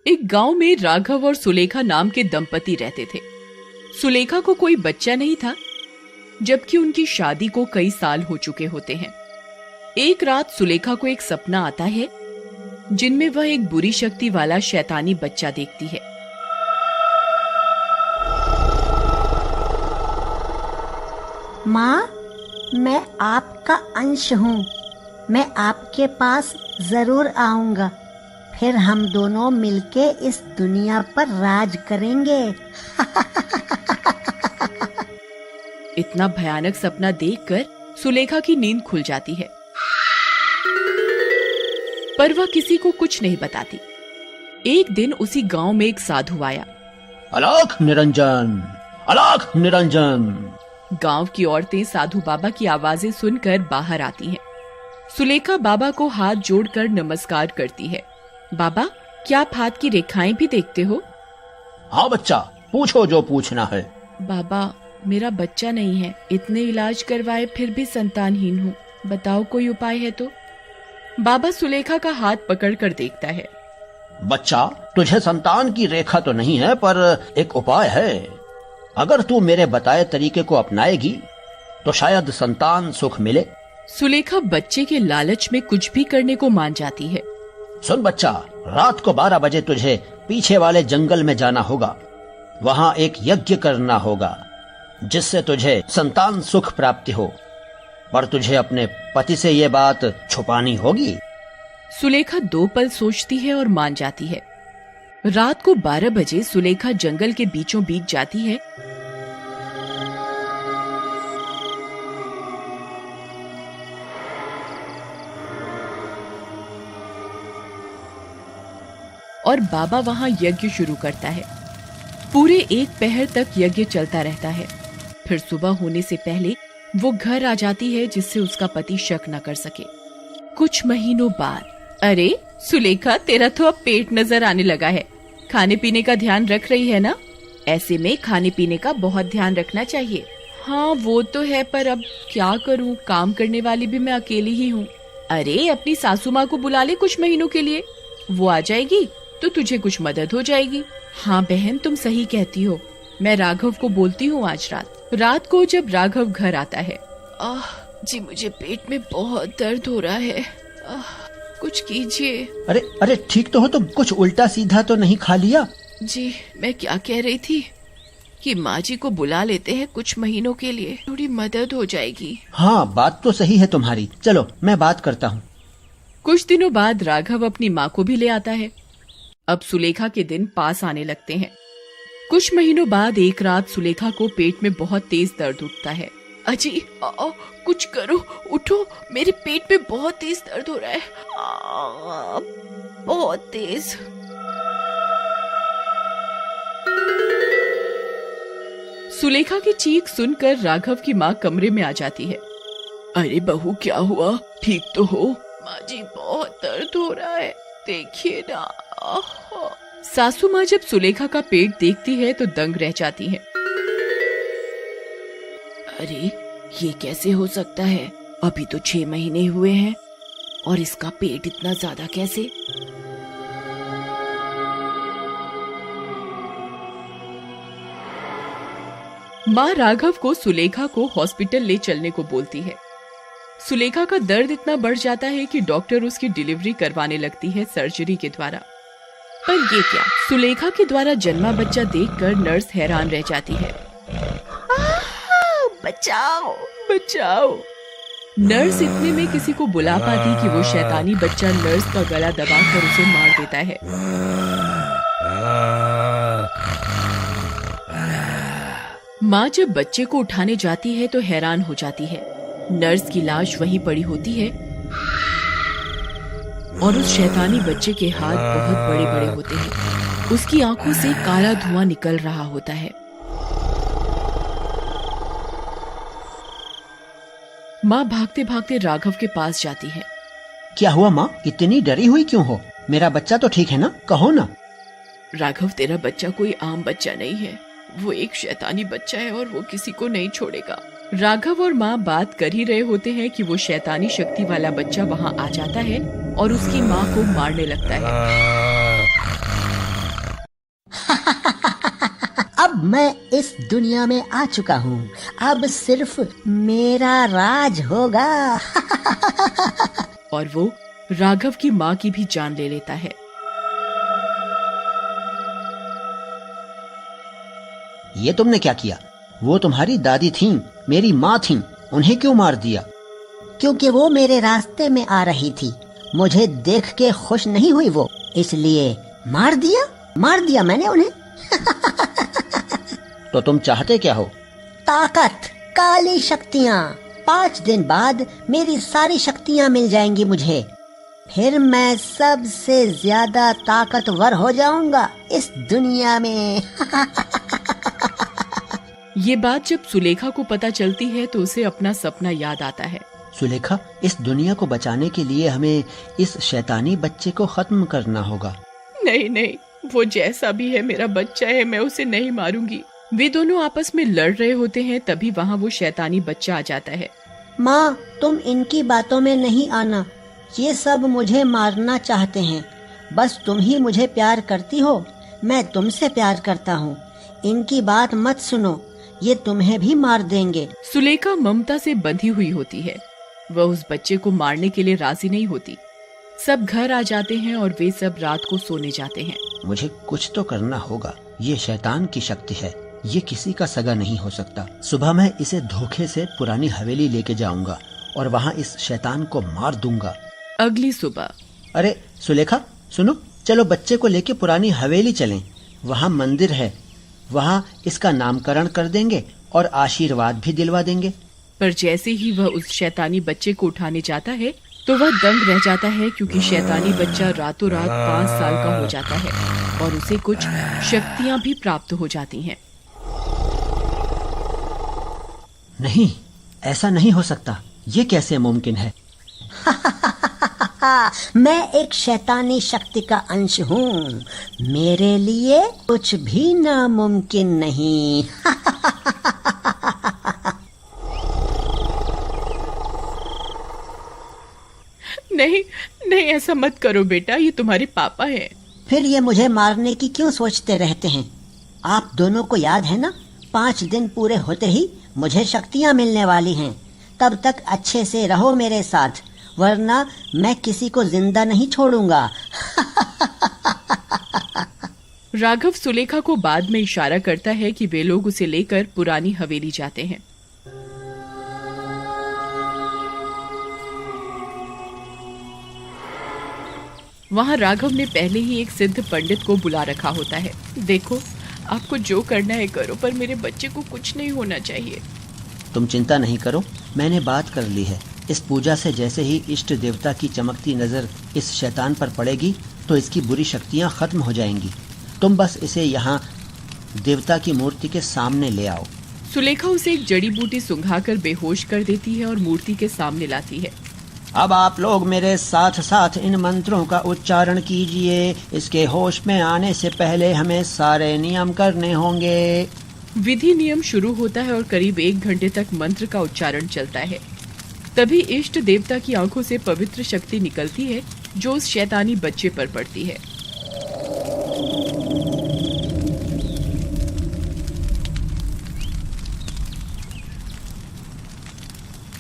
एक गांव में राघव और सुलेखा नाम के दंपति रहते थे। सुलेखा को कोई बच्चा नहीं था, जबकि उनकी शादी को कई साल हो चुके होते हैं। एक रात सुलेखा को एक सपना आता है जिनमें वह एक बुरी शक्ति वाला शैतानी बच्चा देखती है। माँ, मैं आपका अंश हूँ। मैं आपके पास जरूर आऊंगा। फिर हम दोनों मिलके इस दुनिया पर राज करेंगे। इतना भयानक सपना देखकर सुलेखा की नींद खुल जाती है, पर वह किसी को कुछ नहीं बताती। एक दिन उसी गांव में एक साधु आया। अलख निरंजन, अलख निरंजन। गांव की औरतें साधु बाबा की आवाजें सुनकर बाहर आती हैं। सुलेखा बाबा को हाथ जोड़कर नमस्कार करती है। बाबा, क्या आप हाथ की रेखाएं भी देखते हो? हाँ बच्चा, पूछो जो पूछना है। बाबा, मेरा बच्चा नहीं है, इतने इलाज करवाए फिर भी संतानहीन हूँ, बताओ कोई उपाय है तो। बाबा सुलेखा का हाथ पकड़कर देखता है। बच्चा, तुझे संतान की रेखा तो नहीं है, पर एक उपाय है। अगर तू मेरे बताए तरीके को अपनाएगी तो शायद संतान सुख मिले। सुलेखा बच्चे के लालच में कुछ भी करने को मान जाती है। सुन बच्चा, रात को 12 बजे तुझे पीछे वाले जंगल में जाना होगा। वहाँ एक यज्ञ करना होगा जिससे तुझे संतान सुख प्राप्ति हो, पर तुझे अपने पति से ये बात छुपानी होगी। सुलेखा 2 पल सोचती है और मान जाती है। रात को 12 बजे सुलेखा जंगल के बीचों बीच जाती है। और बाबा वहां यज्ञ शुरू करता है। पूरे 1 पहर तक यज्ञ चलता रहता है। फिर सुबह होने से पहले वो घर आ जाती है जिससे उसका पति शक न कर सके। कुछ महीनों बाद, अरे सुलेखा, तेरा तो अब पेट नजर आने लगा है। खाने पीने का ध्यान रख रही है ना? ऐसे में खाने पीने का बहुत ध्यान रखना चाहिए। हाँ वो तो है, पर अब क्या करूँ, काम करने वाली भी मैं अकेली ही हूँ। अरे अपनी सासू माँ को बुला ले कुछ महीनों के लिए, वो आ जाएगी तो तुझे कुछ मदद हो जाएगी। हाँ बहन, तुम सही कहती हो। मैं राघव को बोलती हूँ आज रात को जब राघव घर आता है। जी मुझे पेट में बहुत दर्द हो रहा है, कुछ कीजिए। अरे अरे ठीक तो हो तुम? कुछ उल्टा सीधा तो नहीं खा लिया? जी मैं क्या कह रही थी कि माँ जी को बुला लेते हैं कुछ महीनों के लिए, थोड़ी मदद हो जाएगी। हाँ बात तो सही है तुम्हारी, चलो मैं बात करता हूँ। कुछ दिनों बाद राघव अपनी माँ को भी ले आता है। अब सुलेखा के दिन पास आने लगते हैं। कुछ महीनों बाद एक रात सुलेखा को पेट में बहुत तेज दर्द उठता है। अजी कुछ करो, उठो, मेरे पेट में बहुत तेज दर्द हो रहा है, बहुत तेज। सुलेखा की चीख सुनकर राघव की माँ कमरे में आ जाती है। अरे बहू, क्या हुआ, ठीक तो हो? माँ जी बहुत दर्द हो रहा है, देखिए ना। सासू माँ जब सुलेखा का पेट देखती है तो दंग रह जाती है। अरे ये कैसे हो सकता है? अभी तो 6 महीने हुए हैं और इसका पेट इतना ज्यादा कैसे? माँ राघव को सुलेखा को हॉस्पिटल ले चलने को बोलती है। सुलेखा का दर्द इतना बढ़ जाता है कि डॉक्टर उसकी डिलीवरी करवाने लगती है सर्जरी के द्वारा। पर ये क्या, सुलेखा के द्वारा जन्मा बच्चा देखकर नर्स हैरान रह जाती है। बचाओ बचाओ। नर्स इतने में किसी को बुला पाती कि वो शैतानी बच्चा नर्स का गला दबाकर उसे मार देता है। माँ जब बच्चे को उठाने जाती है तो हैरान हो जाती है। नर्स की लाश वहीं पड़ी होती है और उस शैतानी बच्चे के हाथ बहुत बड़े बड़े होते हैं। उसकी आंखों से काला धुआं निकल रहा होता है। माँ भागते भागते राघव के पास जाती है। क्या हुआ माँ, इतनी डरी हुई क्यों हो? मेरा बच्चा तो ठीक है ना, कहो ना। राघव, तेरा बच्चा कोई आम बच्चा नहीं है, वो एक शैतानी बच्चा है और वो किसी को नहीं छोड़ेगा। राघव और माँ बात कर ही रहे होते हैं कि वो शैतानी शक्ति वाला बच्चा वहाँ आ जाता है और उसकी माँ को मारने लगता है। अब मैं इस दुनिया में आ चुका हूँ। अब सिर्फ मेरा राज होगा। और वो राघव की माँ की भी जान ले लेता है। ये तुमने क्या किया? वो तुम्हारी दादी थीं, मेरी माँ थीं, उन्हें क्यों मार दिया? क्योंकि वो मेरे रास्ते में आ रही थी, मुझे देख के खुश नहीं हुई वो, इसलिए मार दिया मैंने उन्हें। तो तुम चाहते क्या हो? ताकत, काली शक्तियाँ। 5 दिन बाद मेरी सारी शक्तियाँ मिल जाएंगी मुझे, फिर मैं सबसे ज्यादा ताकतवर हो जाऊंगा इस दुनिया में। ये बात जब सुलेखा को पता चलती है तो उसे अपना सपना याद आता है। सुलेखा, इस दुनिया को बचाने के लिए हमें इस शैतानी बच्चे को खत्म करना होगा। नहीं, वो जैसा भी है मेरा बच्चा है, मैं उसे नहीं मारूंगी। वे दोनों आपस में लड़ रहे होते हैं, तभी वहाँ वो शैतानी बच्चा आ जाता है। माँ, तुम इनकी बातों में नहीं आना, ये सब मुझे मारना चाहते हैं। बस तुम ही मुझे प्यार करती हो, मैं तुमसे प्यार करता हूँ। इनकी बात मत सुनो, ये तुम्हें भी मार देंगे। सुलेखा ममता से बंधी हुई होती है, वह उस बच्चे को मारने के लिए राजी नहीं होती। सब घर आ जाते हैं और वे सब रात को सोने जाते हैं। मुझे कुछ तो करना होगा, ये शैतान की शक्ति है, ये किसी का सगा नहीं हो सकता। सुबह मैं इसे धोखे से पुरानी हवेली लेके जाऊंगा और वहाँ इस शैतान को मार दूंगा। अगली सुबह। अरे सुलेखा, सुनो, चलो बच्चे को लेके पुरानी हवेली चलें। वहाँ मंदिर है, वहाँ इसका नामकरण कर देंगे और आशीर्वाद भी दिलवा देंगे। पर जैसे ही वह उस शैतानी बच्चे को उठाने जाता है तो वह दंग रह जाता है, क्योंकि शैतानी बच्चा रातों रात 5 साल का हो जाता है और उसे कुछ शक्तियाँ भी प्राप्त हो जाती हैं। नहीं, ऐसा नहीं हो सकता, ये कैसे मुमकिन है? मैं एक शैतानी शक्ति का अंश हूँ, मेरे लिए कुछ भी नामुमकिन नहीं। नहीं, ऐसा मत करो बेटा, ये तुम्हारे पापा हैं। फिर ये मुझे मारने की क्यों सोचते रहते हैं? आप दोनों को याद है ना, 5 दिन पूरे होते ही मुझे शक्तियाँ मिलने वाली हैं। तब तक अच्छे से रहो मेरे साथ, वरना मैं किसी को जिंदा नहीं छोड़ूंगा। राघव सुलेखा को बाद में इशारा करता है कि वे लोग उसे लेकर पुरानी हवेली जाते हैं। वहाँ राघव ने पहले ही एक सिद्ध पंडित को बुला रखा होता है। देखो, आपको जो करना है करो, पर मेरे बच्चे को कुछ नहीं होना चाहिए। तुम चिंता नहीं करो, मैंने बात कर ली है। इस पूजा से जैसे ही इष्ट देवता की चमकती नजर इस शैतान पर पड़ेगी तो इसकी बुरी शक्तियाँ खत्म हो जाएंगी। तुम बस इसे यहाँ देवता की मूर्ति के सामने ले आओ। सुलेखा उसे एक जड़ी बूटी सुंघाकर बेहोश कर देती है और मूर्ति के सामने लाती है। अब आप लोग मेरे साथ साथ इन मंत्रों का उच्चारण कीजिए। इसके होश में आने से पहले हमें सारे नियम करने होंगे। विधि नियम शुरू होता है और करीब 1 घंटे तक मंत्र का उच्चारण चलता है। तभी इष्ट देवता की आंखों से पवित्र शक्ति निकलती है जो उस शैतानी बच्चे पर पड़ती है।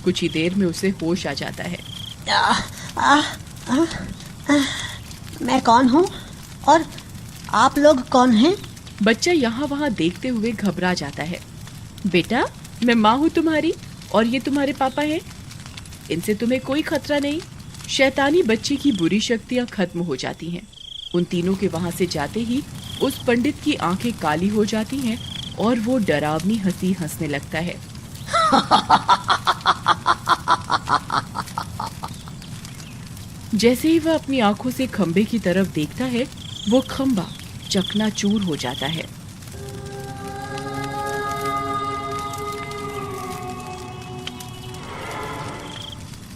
कुछ ही देर में उसे होश आ जाता है। मैं कौन हूँ और आप लोग कौन हैं? बच्चा यहाँ वहाँ देखते हुए घबरा जाता है। बेटा, मैं माँ हूँ तुम्हारी और ये तुम्हारे पापा हैं। इनसे तुम्हें कोई खतरा नहीं। शैतानी बच्चे की बुरी शक्तियाँ खत्म हो जाती हैं। उन तीनों के वहाँ से जाते ही उस पंडित की आंखें काली हो जाती हैं और वो डरावनी हंसी हंसने लगता है। जैसे ही वह अपनी आंखों से खंबे की तरफ देखता है, वो खंबा चकनाचूर हो जाता है।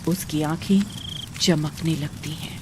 उसकी आंखें चमकने लगती हैं।